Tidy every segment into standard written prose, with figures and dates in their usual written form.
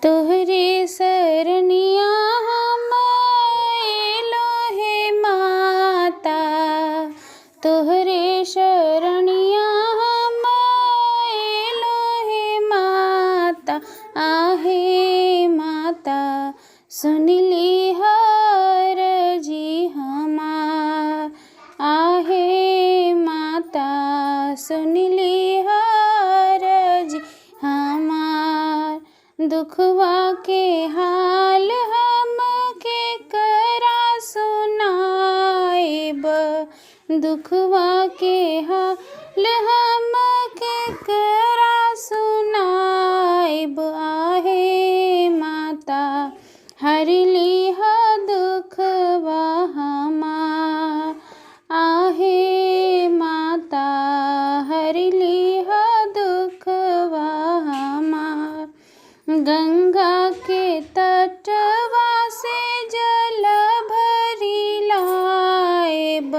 तोहरे सरनिया हम अइलो हे माता, तोहरे शरणिया हम अइलो हे माता। आहे माता सुनली हरजी हमार, आहे माता सुनली हरजी हमार। दुखवा के हाल हम के करा सुनाइब, दुखवा के हाल हम के करा सुनाइब। आहे माता हरली ह दुखवा हमार, आहे माता हरली ह दुखवा हमार। गंगा के तटवा से जल भरी लाइब,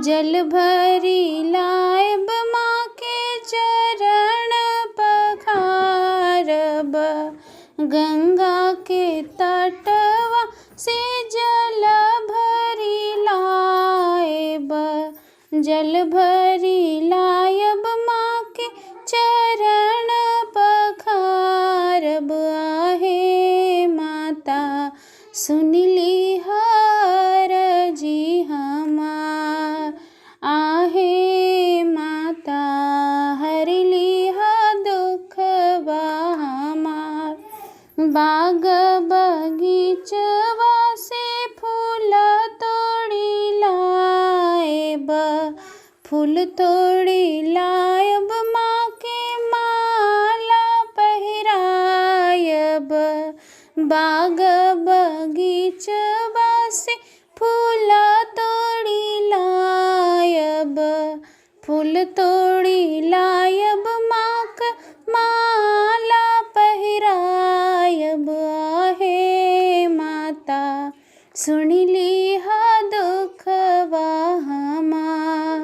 जल भरी लाइब माँ के चरण पखारब। गंगा के तटवा से जल भरी लाइब, जल भरी लाइब माँ के चरण पखारब। आहे माता सुनली हरजी हमार, आहे माता हरली ह दुखवा हमार। बाग बगीचवा से फूल तोड़ी लाइब, फूल तोड़ी लाइब माँ के माला पहिरायब। बाग बगीचवा से फूल तोड़ी लाइब, फूल तोड़ी लाइब माँ के माला पहिरायब। आहे माता सुनली ह दुखवा हमार,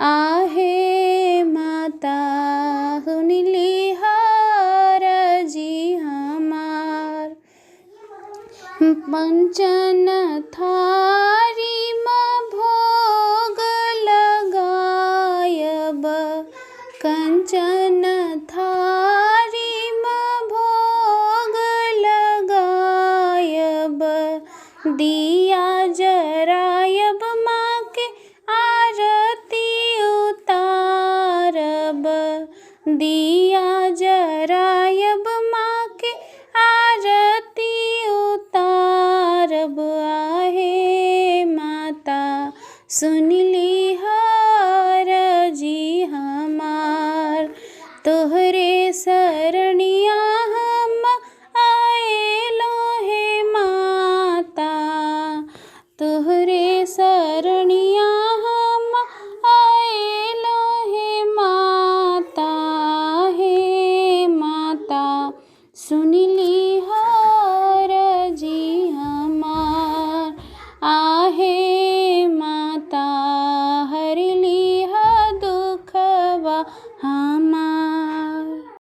आहे माता सुनली हरजी हमार। पंचन थारी में भोग लगायब, कंचन थारी में भोग लगायब। दी